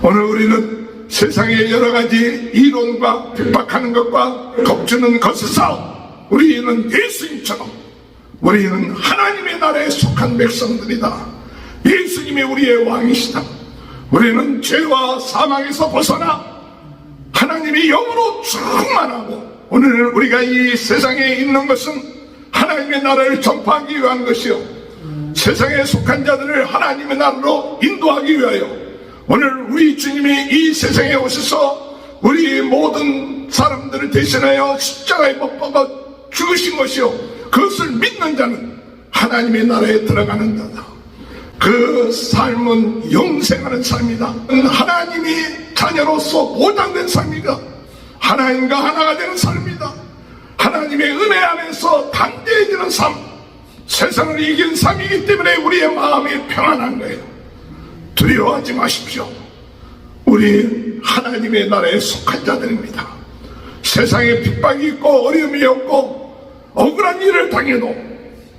오늘 우리는 세상의 여러 가지 이론과 핍박하는 것과 겁주는 것에서 우리는 예수님처럼 우리는 하나님의 나라에 속한 백성들이다. 예수님이 우리의 왕이시다. 우리는 죄와 사망에서 벗어나 하나님이 영으로 충만하고, 오늘 우리가 이 세상에 있는 것은 하나님의 나라를 전파하기 위한 것이요, 세상에 속한 자들을 하나님의 나라로 인도하기 위하여 오늘 우리 주님이 이 세상에 오셔서 우리 모든 사람들을 대신하여 십자가에 못 박아 죽으신 것이요, 그것을 믿는 자는 하나님의 나라에 들어가는 자다. 그 삶은 영생하는 삶이다. 하나님이 자녀로서 보장된 삶이다. 하나님과 하나가 되는 삶이다. 하나님의 은혜 안에서 담대해지는 삶, 세상을 이긴 삶이기 때문에 우리의 마음이 평안한 거예요. 두려워하지 마십시오. 우리 하나님의 나라에 속한 자들입니다. 세상에 핍박이 있고 어려움이 없고 억울한 일을 당해도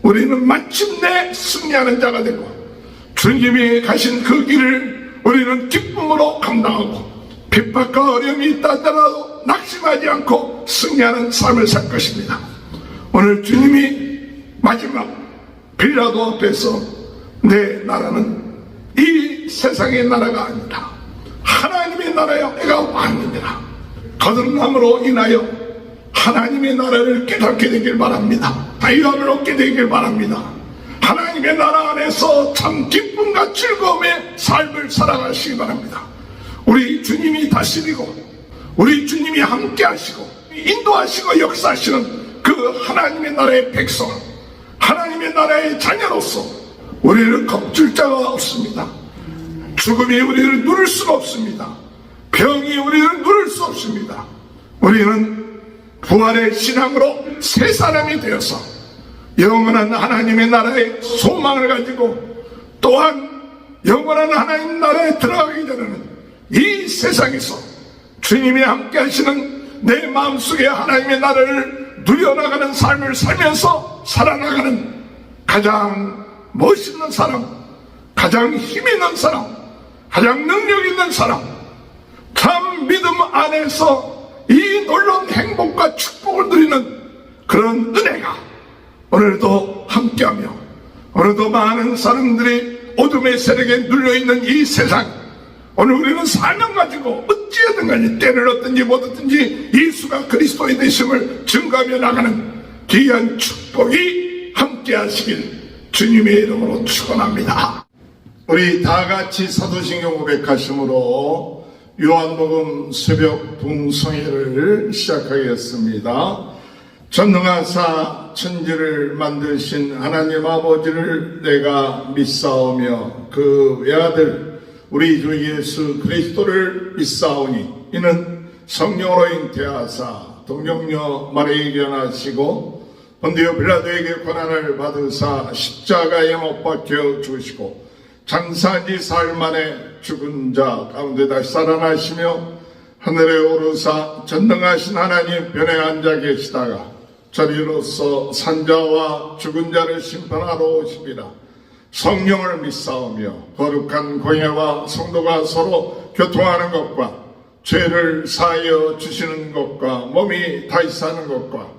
우리는 마침내 승리하는 자가 되고, 주님이 가신 그 길을 우리는 기쁨으로 감당하고, 핍박과 어려움이 있다 하더라도 낙심하지 않고 승리하는 삶을 살 것입니다. 오늘 주님이 마지막 빌라도 앞에서 내 나라는 이 세상의 나라가 아니다. 하나님의 나라여, 내가 왕이니라. 거듭남으로 인하여 하나님의 나라를 깨닫게 되길 바랍니다. 자유함을 얻게 되길 바랍니다. 하나님의 나라 안에서 참 기쁨과 즐거움의 삶을 살아가시기 바랍니다. 우리 주님이 다스리고 우리 주님이 함께 하시고 인도하시고 역사하시는 그 하나님의 나라의 백성, 하나님의 나라의 자녀로서 우리를 겁줄 자가 없습니다. 죽음이 우리를 누를 수가 없습니다. 병이 우리를 누를 수 없습니다. 우리는 부활의 신앙으로 새 사람이 되어서 영원한 하나님의 나라의 소망을 가지고, 또한 영원한 하나님 나라에 들어가기 전에는 이 세상에서 주님이 함께 하시는 내 마음속에 하나님의 나라를 누려나가는 삶을 살면서 살아나가는 가장 멋있는 사람, 가장 힘 있는 사람, 가장 능력 있는 사람, 참 믿음 안에서 이 놀라운 행복과 축복을 누리는 그런 은혜가 오늘도 함께하며, 오늘도 많은 사람들이 어둠의 세력에 눌려있는 이 세상, 오늘 우리는 사명 가지고 어찌하든 간에 때를 얻든지 못 얻든지 예수가 그리스도의 되심을 증거하며 나가는 귀한 축복이 함께하시길 주님의 이름으로 축원합니다. 우리 다같이 사도신경 고백하심으로 요한복음 새벽 봉송회를 시작하겠습니다. 전능하사 천지를 만드신 하나님 아버지를 내가 믿사오며 그 외아들 우리 주 예수 그리스도를 믿사오니, 이는 성령으로 잉태하사 동정녀 마리아에게 나시고 본디오 빌라도에게 고난을 받으사 십자가에 못 박혀 죽으시고 장사지 사흘 만에 죽은 자 가운데 다시 살아나시며 하늘에 오르사 전능하신 하나님 편에 앉아 계시다가 저리로서 산자와 죽은 자를 심판하러 오시리라. 성령을 믿사오며 거룩한 공예와 성도가 서로 교통하는 것과 죄를 사하여 주시는 것과 몸이 다시 사는 것과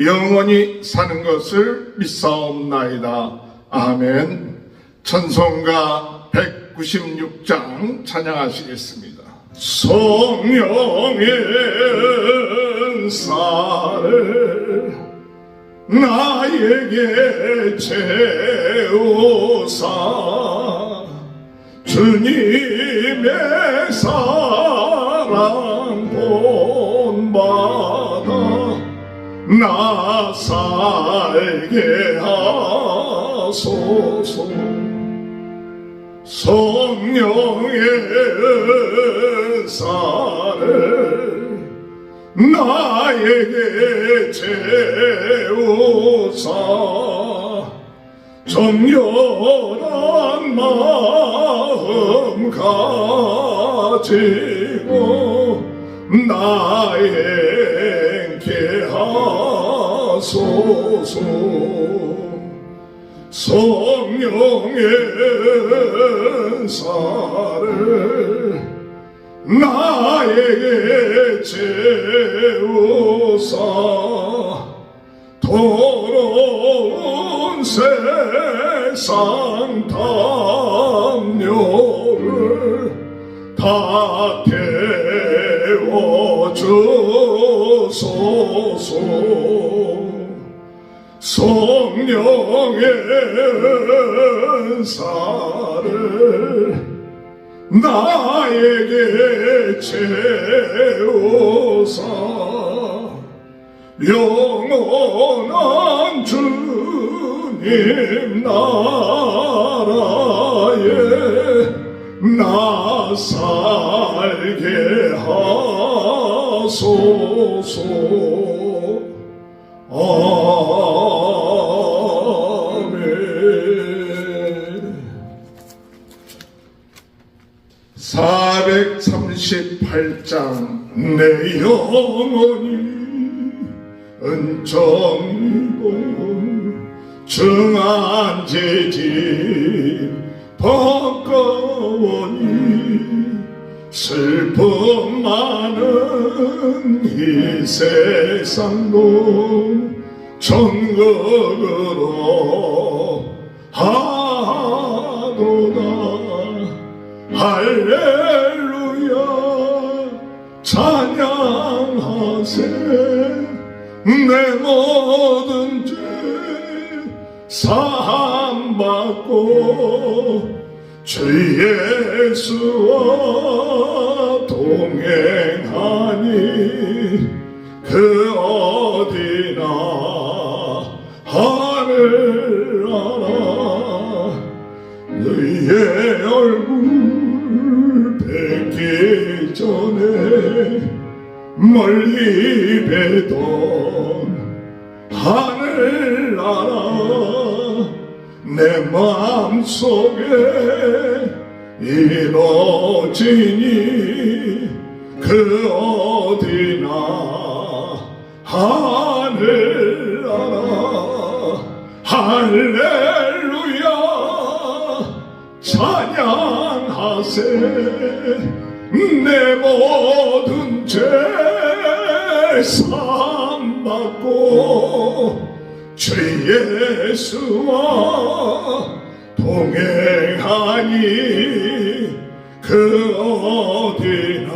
영원히 사는 것을 믿사옵나이다. 아멘. 찬송가 196장 찬양하시겠습니다. 성령의 은사를 나에게 채우사 주님의 사랑 본받아 나 살게 하소서. 성령의 은사를 나에게 채우사 정결한 마음 가지고 나의 행케 하소서. 성령의 은사를 나에게 채우사 더러운 세상 담요를 다 태워주소서. 성령의 은사를 나에게 채우사 영원한 주님 나라에 나 살게 하소서. 아멘. 438장. 내 영혼이 은총이고 중한 죄짐 버거워니 슬픔 많은 이 세상도 천국으로 하도다. 할렐루야 찬양하세. 내 모든 죄 사함받고 주 예수와 동행하니 그 어디나 하늘 알아. 너의 얼굴 뵙기 전에 멀리 뵈던 하늘 알아. 내 마음속에 이루어지니 그 어디나 하늘 알아. 할렐루야 찬양하세. 내 모든 죄 사함받고 주 예수와 동행하니 그 어디나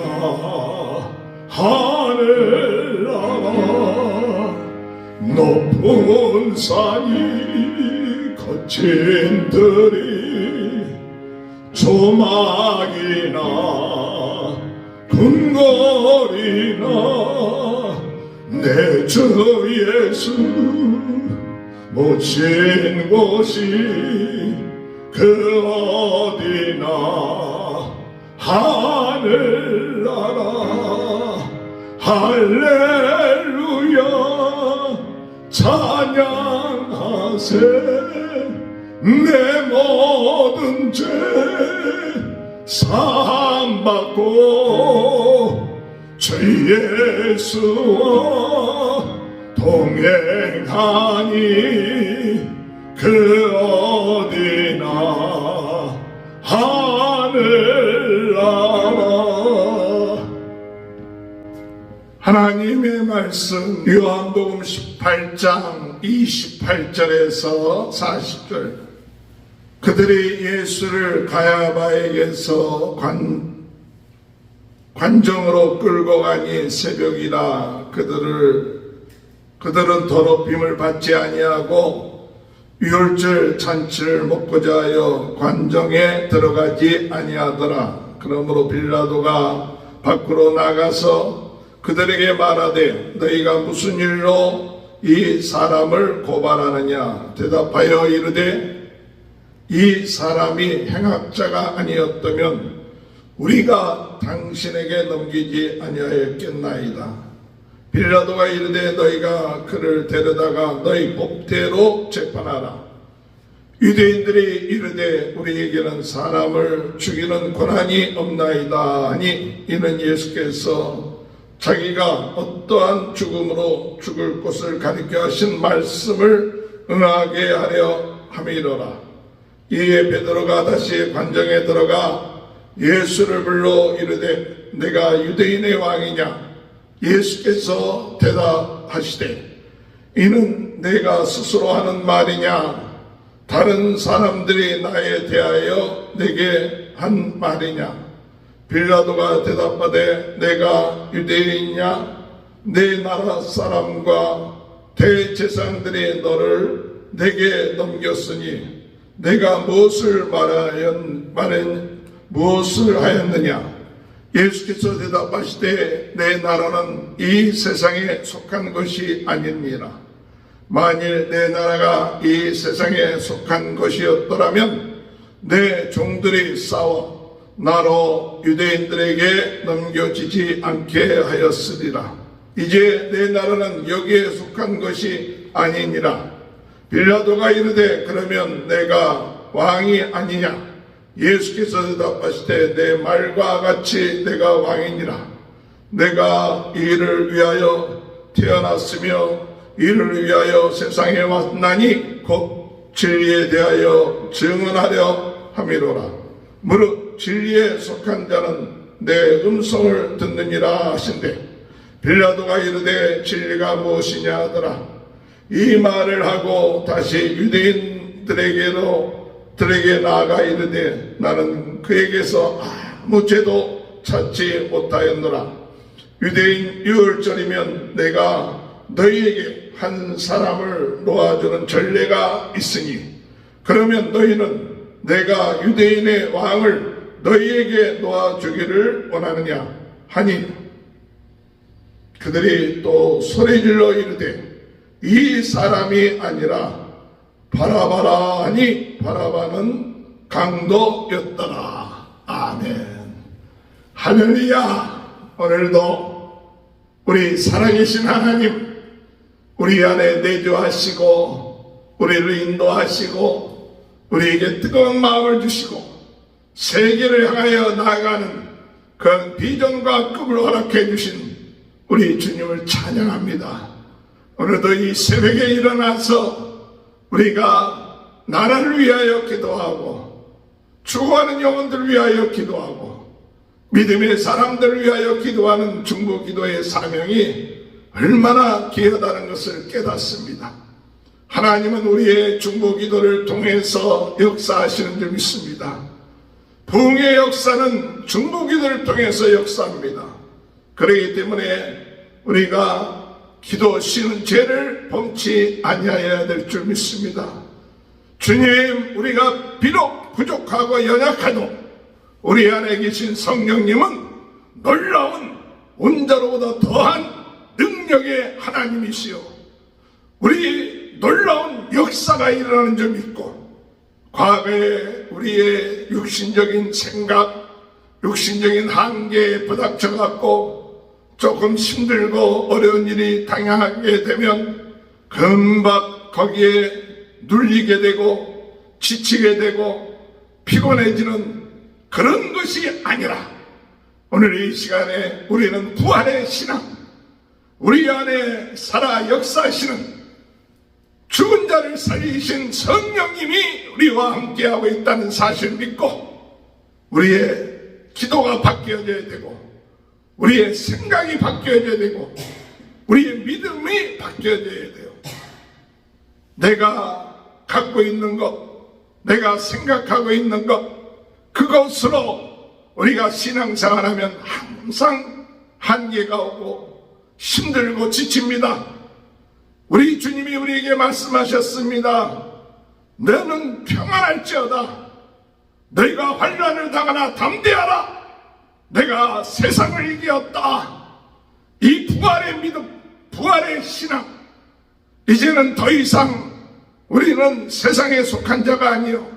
하늘 알아. 높은 산이 거친 들이 조막이나 궁궐이나 내 주 예수 모신 곳이 그 어디나 하늘 알아. 할렐루야 찬양하세. 내 모든 죄 사함받고 주 예수와 동행하니 그 어디나 하늘 알아. 하나님의 말씀 요한복음 18장 28절에서 40절. 그들이 예수를 가야바에게서 관정으로 끌고 가니 새벽이라. 그들은 더럽힘을 받지 아니하고 유월절 잔치를 먹고자 하여 관정에 들어가지 아니하더라. 그러므로 빌라도가 밖으로 나가서 그들에게 말하되 너희가 무슨 일로 이 사람을 고발하느냐. 대답하여 이르되 이 사람이 행악자가 아니었다면 우리가 당신에게 넘기지 아니하였겠나이다. 빌라도가 이르되 너희가 그를 데려다가 너희 법대로 재판하라. 유대인들이 이르되 우리에게는 사람을 죽이는 권한이 없나이다 하니 이는 예수께서 자기가 어떠한 죽음으로 죽을 것을 가리켜 하신 말씀을 응하게 하려 함이로라. 이에 베드로가 다시 관정에 들어가 예수를 불러 이르되 내가 유대인의 왕이냐? 예수께서 대답하시되 이는 내가 스스로 하는 말이냐? 다른 사람들이 나에 대하여 내게 한 말이냐? 빌라도가 대답하되 내가 유대인이냐? 내 나라 사람과 대제사장들이 너를 내게 넘겼으니 내가 무엇을 하였느냐? 예수께서 대답하시되 내 나라는 이 세상에 속한 것이 아니니라. 만일 내 나라가 이 세상에 속한 것이었더라면 내 종들이 싸워 나로 유대인들에게 넘겨지지 않게 하였으리라. 이제 내 나라는 여기에 속한 것이 아니니라. 빌라도가 이르되 그러면 내가 왕이 아니냐? 예수께서 대답하시되 내 말과 같이 내가 왕이니라. 내가 이를 위하여 태어났으며 이를 위하여 세상에 왔나니 곧 진리에 대하여 증언하려 함이로라. 무릇 진리에 속한 자는 내 음성을 듣느니라 하신대 빌라도가 이르되 진리가 무엇이냐 하더라. 이 말을 하고 다시 유대인들에게 나아가 이르되 나는 그에게서 아무 죄도 찾지 못하였노라. 유대인 유월절이면 내가 너희에게 한 사람을 놓아주는 전례가 있으니 그러면 너희는 내가 유대인의 왕을 너희에게 놓아주기를 원하느냐 하니 그들이 또 소리질러 이르되 이 사람이 아니라 바라바라 하니 바라바는 강도였더라. 아멘. 할렐루야. 오늘도 우리 살아계신 하나님 우리 안에 내주하시고 우리를 인도하시고 우리에게 뜨거운 마음을 주시고 세계를 향하여 나아가는 그 비전과 꿈을 허락해 주신 우리 주님을 찬양합니다. 오늘도 이 새벽에 일어나서 우리가 나라를 위하여 기도하고 죽어가는 영혼들을 위하여 기도하고 믿음의 사람들을 위하여 기도하는 중보기도의 사명이 얼마나 귀하다는 것을 깨닫습니다. 하나님은 우리의 중보기도를 통해서 역사하시는 줄 믿습니다. 부흥의 역사는 중보기도를 통해서 역사합니다. 그렇기 때문에 우리가 기도 쉬는 죄를 범치 아니하여야 될 줄 믿습니다. 주님, 우리가 비록 부족하고 연약하도 우리 안에 계신 성령님은 놀라운 온자로보다 더한 능력의 하나님이시요 우리 놀라운 역사가 일어나는 줄 믿고 과거에 우리의 육신적인 생각, 육신적인 한계에 부닥쳐 갖고 조금 힘들고 어려운 일이 당하게 되면 금방 거기에 눌리게 되고 지치게 되고 피곤해지는 그런 것이 아니라 오늘 이 시간에 우리는 부활의 신앙, 우리 안에 살아 역사하시는 죽은 자를 살리신 성령님이 우리와 함께하고 있다는 사실을 믿고 우리의 기도가 바뀌어져야 되고 우리의 생각이 바뀌어져야 되고 우리의 믿음이 바뀌어져야 돼요. 내가 갖고 있는 것, 내가 생각하고 있는 것, 그것으로 우리가 신앙생활하면 항상 한계가 오고 힘들고 지칩니다. 우리 주님이 우리에게 말씀하셨습니다. 너는 평안할지어다. 너희가 환난을 당하나 담대하라. 내가 세상을 이겼다. 이 부활의 믿음, 부활의 신앙, 이제는 더 이상 우리는 세상에 속한 자가 아니요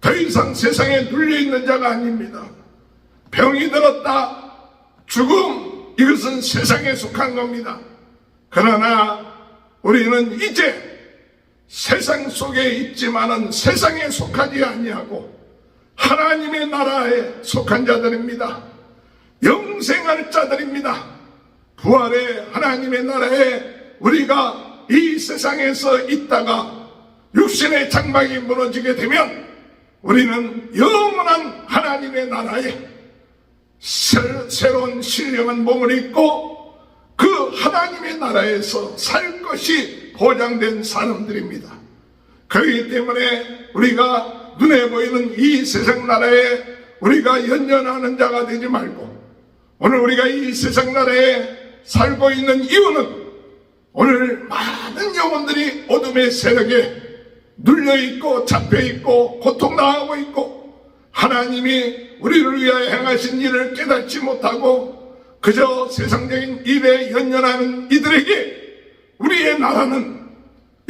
더 이상 세상에 눌려있는 자가 아닙니다. 병이 들었다, 죽음, 이것은 세상에 속한 겁니다. 그러나 우리는 이제 세상 속에 있지만은 세상에 속하지 아니하고 하나님의 나라에 속한 자들입니다. 영생할 자들입니다. 부활의 하나님의 나라에 우리가 이 세상에서 있다가 육신의 장막이 무너지게 되면 우리는 영원한 하나님의 나라에 새로운 신령한 몸을 입고 그 하나님의 나라에서 살 것이 보장된 사람들입니다. 그렇기 때문에 우리가 눈에 보이는 이 세상 나라에 우리가 연연하는 자가 되지 말고, 오늘 우리가 이 세상 나라에 살고 있는 이유는 오늘 많은 영혼들이 어둠의 세력에 눌려있고 잡혀있고 고통당하고 있고 하나님이 우리를 위하여 행하신 일을 깨닫지 못하고 그저 세상적인 일에 연연하는 이들에게 우리의 나라는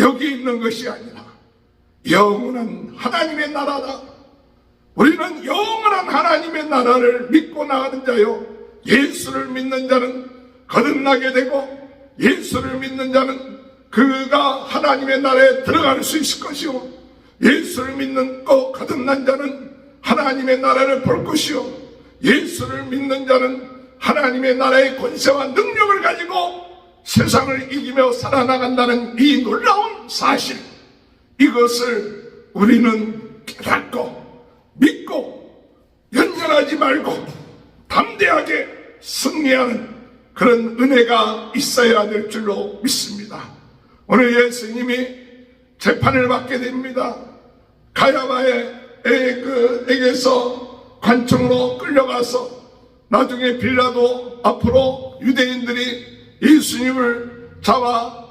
여기 있는 것이 아니라 영원한 하나님의 나라다. 우리는 영원한 하나님의 나라를 믿고 나가는 자요, 예수를 믿는 자는 거듭나게 되고 예수를 믿는 자는 그가 하나님의 나라에 들어갈 수 있을 것이요, 예수를 믿는 거듭난 자는 하나님의 나라를 볼 것이요, 예수를 믿는 자는 하나님의 나라의 권세와 능력을 가지고 세상을 이기며 살아나간다는 이 놀라운 사실, 이것을 우리는 깨닫고 믿고 연연하지 말고 담대하게 승리하는 그런 은혜가 있어야 될 줄로 믿습니다. 오늘 예수님이 재판을 받게 됩니다. 가야바에게서 관청으로 끌려가서 나중에 빌라도 앞으로 유대인들이 예수님을 잡아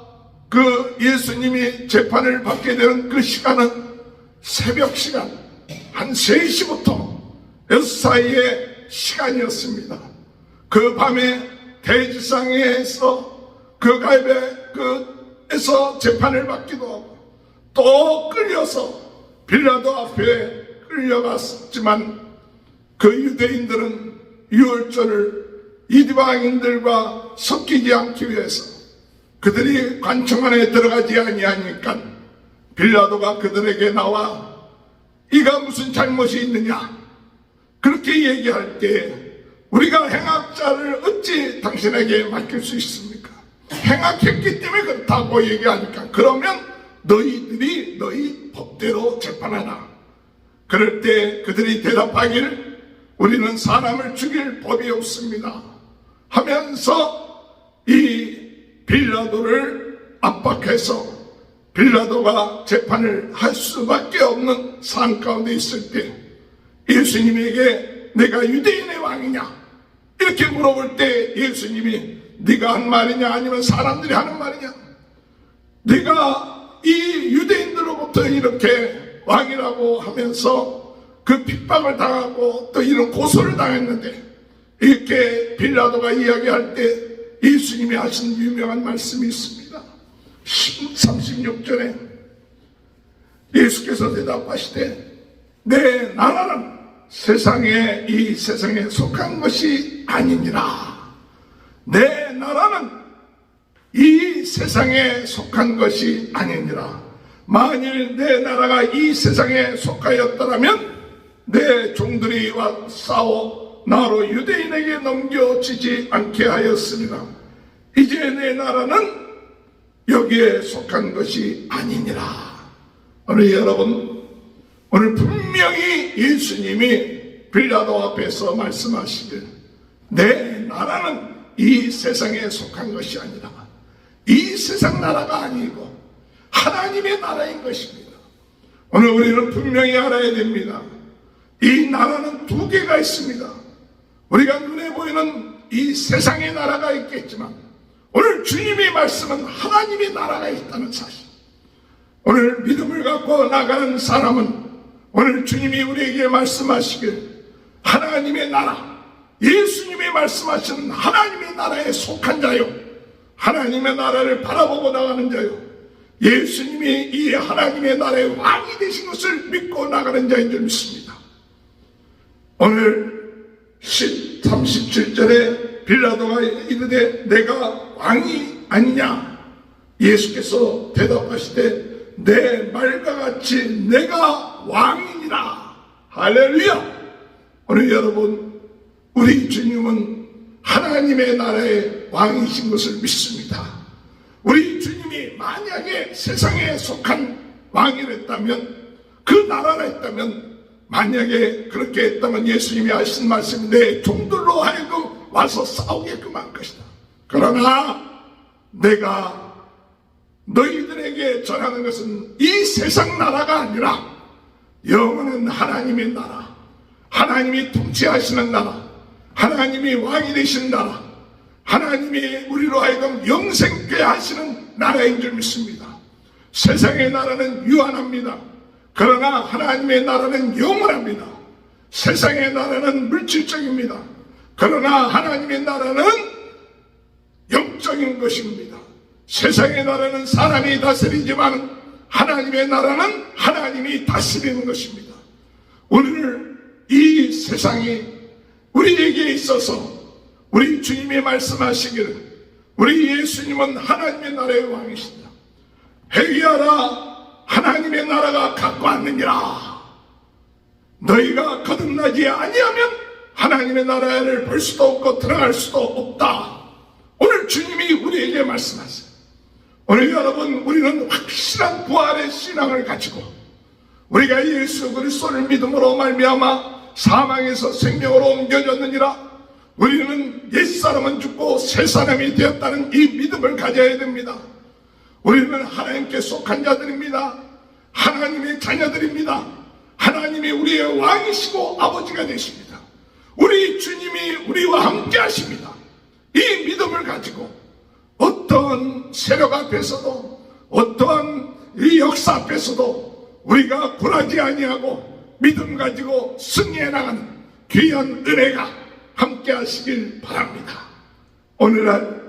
그 예수님이 재판을 받게 되는 그 시간은 새벽 시간 한 3시부터 6시 사이의 시간이었습니다. 그 밤에 대지상에서 그 가야바에서 재판을 받기도 하고 또 끌려서 빌라도 앞에 끌려갔지만 그 유대인들은 유월절을 이방인들과 섞이지 않기 위해서 그들이 관청 안에 들어가지 아니하니까 빌라도가 그들에게 나와 이가 무슨 잘못이 있느냐 그렇게 얘기할 때 우리가 행악자를 어찌 당신에게 맡길 수 있습니까? 행악했기 때문에 그렇다고 얘기하니까 그러면 너희들이 너희 법대로 재판하라. 그럴 때 그들이 대답하길 우리는 사람을 죽일 법이 없습니다 하면서 이 빌라도를 압박해서 빌라도가 재판을 할 수밖에 없는 상황 가운데 있을 때 예수님에게 내가 유대인의 왕이냐 이렇게 물어볼 때 예수님이 네가 한 말이냐 아니면 사람들이 하는 말이냐, 네가 이 유대인들로부터 이렇게 왕이라고 하면서 그 핍박을 당하고 또 이런 고소를 당했는데 이렇게 빌라도가 이야기할 때 예수님이 하신 유명한 말씀이 있습니다. 36절에 예수께서 대답하시되 내 나라는 이 세상에 속한 것이 아니니라. 내 나라는 이 세상에 속한 것이 아니니라. 만일 내 나라가 이 세상에 속하였더라면 내 종들이 와 싸워 나로 유대인에게 넘겨지지 않게 하였습니다. 이제 내 나라는 여기에 속한 것이 아니니라. 오늘 여러분, 오늘 분명히 예수님이 빌라도 앞에서 말씀하시길 내 나라는 이 세상에 속한 것이 아니라 이 세상 나라가 아니고 하나님의 나라인 것입니다. 오늘 우리는 분명히 알아야 됩니다. 이 나라는 두 개가 있습니다. 우리가 눈에 보이는 이 세상의 나라가 있겠지만 오늘 주님의 말씀은 하나님의 나라가 있다는 사실. 오늘 믿음을 갖고 나가는 사람은 오늘 주님이 우리에게 말씀하시길 하나님의 나라, 예수님이 말씀하시는 하나님의 나라에 속한 자요, 하나님의 나라를 바라보고 나가는 자요, 예수님이 이 하나님의 나라의 왕이 되신 것을 믿고 나가는 자인 줄 믿습니다. 오늘 37절에 빌라도가 이르되 내가 왕이 아니냐, 예수께서 대답하시되 내 말과 같이 내가 왕이니라. 할렐루야. 오늘 여러분, 우리 주님은 하나님의 나라의 왕이신 것을 믿습니다. 우리 주님이 만약에 세상에 속한 왕이랬다면, 그 나라가 있다면 만약에 그렇게 했다면 예수님이 하신 말씀이 내 종들로 하여금 와서 싸우게끔 할 것이다. 그러나 내가 너희들에게 전하는 것은 이 세상 나라가 아니라 영원한 하나님의 나라, 하나님이 통치하시는 나라, 하나님이 왕이 되시는 나라, 하나님이 우리로 하여금 영생케 하시는 나라인 줄 믿습니다. 세상의 나라는 유한합니다. 그러나 하나님의 나라는 영원합니다. 세상의 나라는 물질적입니다. 그러나 하나님의 나라는 영적인 것입니다. 세상의 나라는 사람이 다스리지만 하나님의 나라는 하나님이 다스리는 것입니다. 오늘 이 세상이 우리에게 있어서 우리 주님이 말씀하시기를 우리 예수님은 하나님의 나라의 왕이시다. 회개하라, 하나님의 나라가 갖고 왔느니라. 너희가 거듭나지 아니하면 하나님의 나라를 볼 수도 없고 들어갈 수도 없다. 오늘 주님이 우리에게 말씀하세요. 오늘 여러분, 우리는 확실한 부활의 신앙을 가지고 우리가 예수 그리스도를 믿음으로 말미암아 사망에서 생명으로 옮겨졌느니라. 우리는 옛사람은 죽고 새사람이 되었다는 이 믿음을 가져야 됩니다. 우리는 하나님께 속한 자들입니다. 하나님의 자녀들입니다. 하나님이 우리의 왕이시고 아버지가 되십니다. 우리 주님이 우리와 함께 하십니다. 이 믿음을 가지고 어떠한 세력 앞에서도 어떠한 이 역사 앞에서도 우리가 굴하지 아니하고 믿음 가지고 승리해 나가는 귀한 은혜가 함께 하시길 바랍니다. 오늘날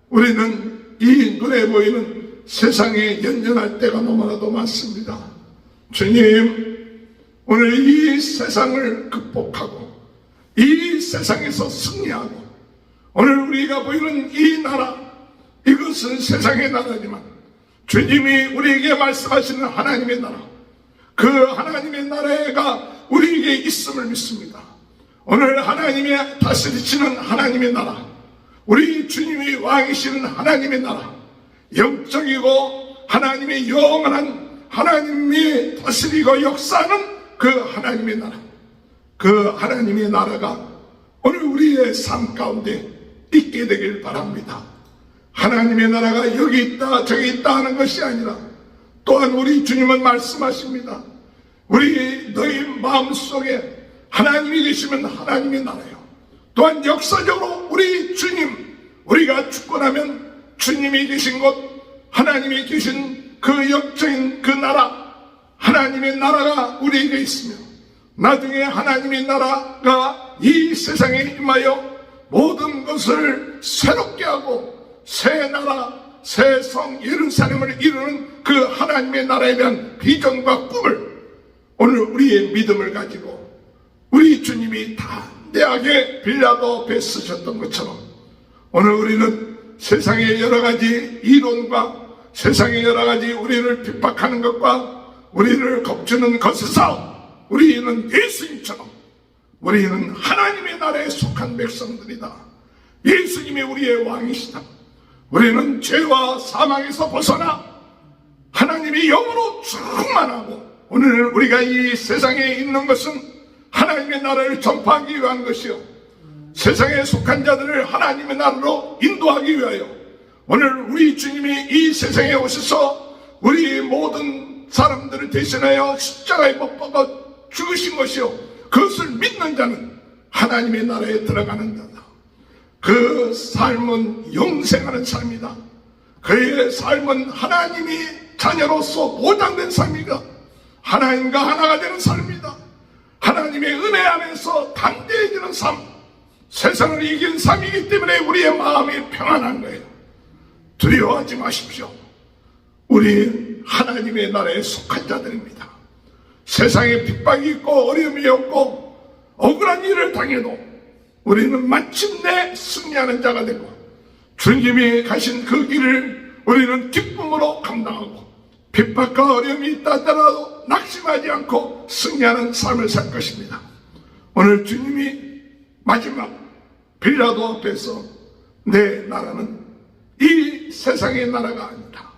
우리는 이 눈에 보이는 세상에 연연할 때가 너무나도 많습니다. 주님, 오늘 이 세상을 극복하고 이 세상에서 승리하고 오늘 우리가 보이는 이 나라, 이것은 세상의 나라지만 주님이 우리에게 말씀하시는 하나님의 나라, 그 하나님의 나라가 우리에게 있음을 믿습니다. 오늘 하나님이 다스리시는 하나님의 나라, 우리 주님이 왕이시는 하나님의 나라, 영적이고 하나님의 영원한 하나님이 다스리고 역사하는 그 하나님의 나라, 그 하나님의 나라가 오늘 우리의 삶 가운데 있게 되길 바랍니다. 하나님의 나라가 여기 있다 저기 있다 하는 것이 아니라 또한 우리 주님은 말씀하십니다. 우리 너희 마음속에 하나님이 계시면 하나님의 나라요. 또한 역사적으로 우리 주님, 우리가 죽고 나면 주님이 계신 곳, 하나님이 계신 그 영적인 그 나라, 하나님의 나라가 우리에게 있으며 나중에 하나님의 나라가 이 세상에 임하여 모든 것을 새롭게 하고 새 나라, 새 성 예루살렘을 이루는 그 하나님의 나라에 대한 비전과 꿈을 오늘 우리의 믿음을 가지고 우리 주님이 담대하게 빌라도 앞에 쓰셨던 것처럼 오늘 우리는 세상의 여러 가지 이론과 세상의 여러 가지 우리를 핍박하는 것과 우리를 겁주는 것에서 우리는 예수님처럼 우리는 하나님의 나라에 속한 백성들이다. 예수님이 우리의 왕이시다. 우리는 죄와 사망에서 벗어나 하나님이 영으로 충만하고 오늘 우리가 이 세상에 있는 것은 하나님의 나라를 전파하기 위한 것이요, 세상에 속한 자들을 하나님의 나라로 인도하기 위하여 오늘 우리 주님이 이 세상에 오셔서 우리 모든 사람들을 대신하여 십자가에 못 박아 죽으신 것이요, 그것을 믿는 자는 하나님의 나라에 들어가는 자다. 그 삶은 영생하는 삶이다. 그의 삶은 하나님이 자녀로서 보장된 삶이다. 하나님과 하나가 되는 삶이다. 하나님의 은혜 안에서 담대해지는 삶, 세상을 이긴 삶이기 때문에 우리의 마음이 평안한 거예요. 두려워하지 마십시오. 우리 하나님의 나라에 속한 자들입니다. 세상에 핍박이 있고 어려움이 없고 억울한 일을 당해도 우리는 마침내 승리하는 자가 되고 주님이 가신 그 길을 우리는 기쁨으로 감당하고 핍박과 어려움이 있다 하더라도 낙심하지 않고 승리하는 삶을 살 것입니다. 오늘 주님이 마지막 빌라도 앞에서 내 나라는 이 세상의 나라가 아니다.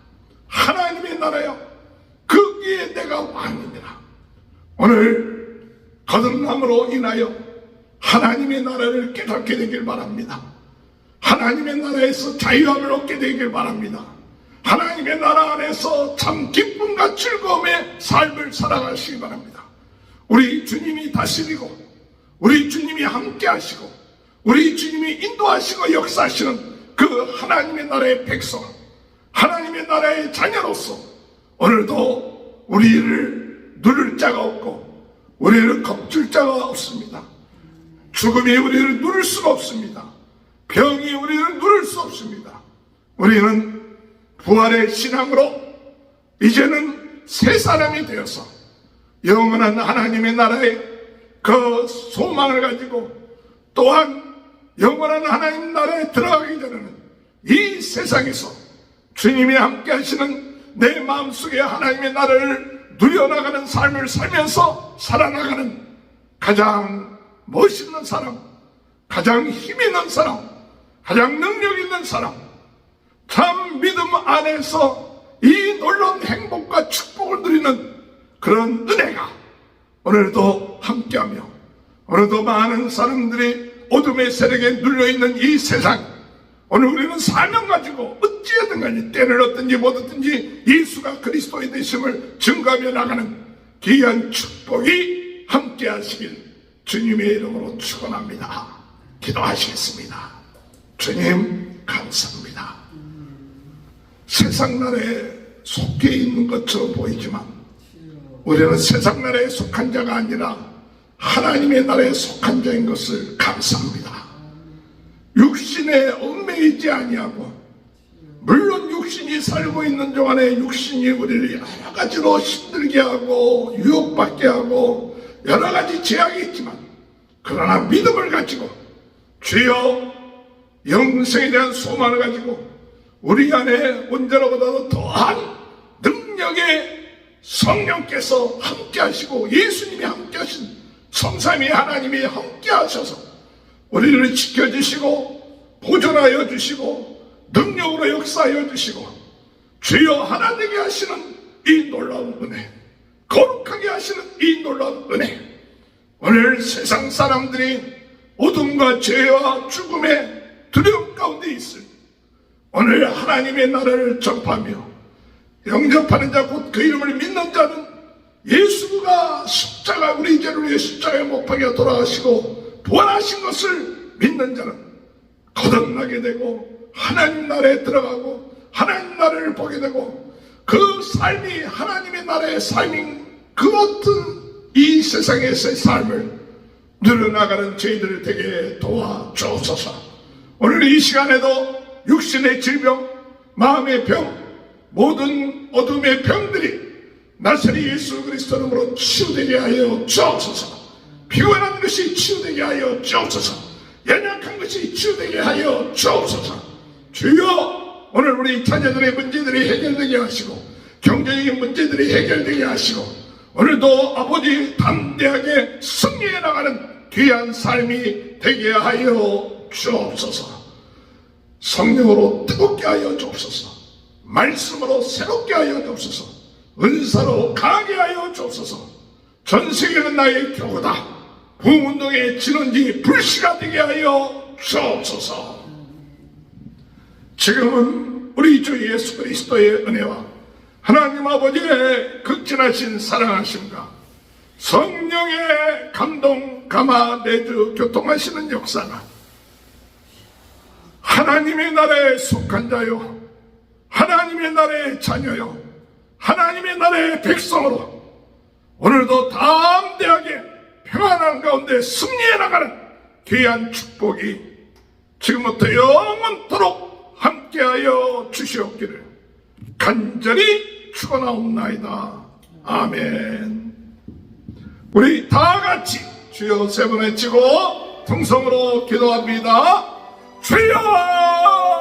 하나님의 나라요. 거기에 내가 왕이니라. 오늘 거듭남으로 인하여 하나님의 나라를 깨닫게 되길 바랍니다. 하나님의 나라에서 자유함을 얻게 되길 바랍니다. 하나님의 나라 안에서 참 기쁨과 즐거움의 삶을 살아가시기 바랍니다. 우리 주님이 다스리고 우리 주님이 함께 하시고 우리 주님이 인도하시고 역사하시는 그 하나님의 나라의 백성, 하나님의 나라의 자녀로서 오늘도 우리를 누를 자가 없고 우리를 겁줄 자가 없습니다. 죽음이 우리를 누를 수가 없습니다. 병이 우리를 누를 수 없습니다. 우리는 부활의 신앙으로 이제는 새 사람이 되어서 영원한 하나님의 나라의 그 소망을 가지고 또한 영원한 하나님 나라에 들어가기 전에는 이 세상에서 주님이 함께 하시는 내 마음속에 하나님의 나라를 누려나가는 삶을 살면서 살아나가는 가장 멋있는 사람, 가장 힘 있는 사람, 가장 능력 있는 사람, 참 믿음 안에서 이 놀라운 행복과 축복을 누리는 그런 은혜가 오늘도 함께하며 오늘도 많은 사람들이 어둠의 세력에 눌려있는 이 세상, 오늘 우리는 사명 가지고 어찌하든 간에 때를 얻든지 못 얻든지 예수가 그리스도의 되심을 증거하며 나가는 귀한 축복이 함께 하시길 주님의 이름으로 축원합니다. 기도하시겠습니다. 주님 감사합니다. 세상 나라에 속해 있는 것처럼 보이지만 우리는 세상 나라에 속한 자가 아니라 하나님의 나라에 속한 자인 것을 감사합니다. 육신에 얽매이지 아니하고, 물론 육신이 살고 있는 동안에 육신이 우리를 여러 가지로 힘들게 하고 유혹받게 하고 여러 가지 제약이 있지만, 그러나 믿음을 가지고 주여 영생에 대한 소망을 가지고 우리 안에 언제로보다도 더한 능력의 성령께서 함께 하시고 예수님이 함께 하신 성삼위 하나님이 함께 하셔서 우리를 지켜주시고 보존하여 주시고 능력으로 역사하여 주시고 주여 하나 되게 하시는 이 놀라운 은혜, 거룩하게 하시는 이 놀라운 은혜, 오늘 세상 사람들이 어둠과 죄와 죽음의 두려움 가운데 있을 오늘 하나님의 나라를 전파하며 영접하는 자 곧 그 이름을 믿는 자는 예수가 십자가 우리 죄를 위해 십자가에 못 박혀 돌아가시고 부활하신 것을 믿는 자는 거듭나게 되고 하나님 나라에 들어가고 하나님 나라를 보게 되고 그 삶이 하나님의 나라의 삶인 그 어떤 이 세상에서의 삶을 누려나가는 저희들을 되게 도와주옵소서. 오늘 이 시간에도 육신의 질병, 마음의 병, 모든 어둠의 병들이 나사렛 예수 그리스도 이름으로 치유되게 하여 주옵소서. 피곤한 것이 치유되게 하여 주옵소서. 연약한 것이 치유되게 하여 주옵소서. 주여 오늘 우리 자녀들의 문제들이 해결되게 하시고 경제적인 문제들이 해결되게 하시고 오늘도 아버지 담대하게 승리해 나가는 귀한 삶이 되게 하여 주옵소서. 성령으로 뜨겁게 하여 주옵소서. 말씀으로 새롭게 하여 주옵소서. 은사로 강하게 하여 주옵소서. 전 세계는 나의 교구다. 부흥운동의 진원지 불씨가 되게 하여 주옵소서. 지금은 우리 주 예수 그리스도의 은혜와 하나님 아버지의 극진하신 사랑하심과 성령의 감동, 감화, 내주, 교통하시는 역사가 하나님의 나라에 속한 자요, 하나님의 나라의 자녀요, 하나님의 나라의 백성으로 오늘도 담대하게 평안한 가운데 승리해 나가는 귀한 축복이 지금부터 영원토록 함께하여 주시옵기를 간절히 축원하옵나이다. 아멘. 우리 다 같이 주여 세 번 외치고 통성으로 기도합니다. 주여!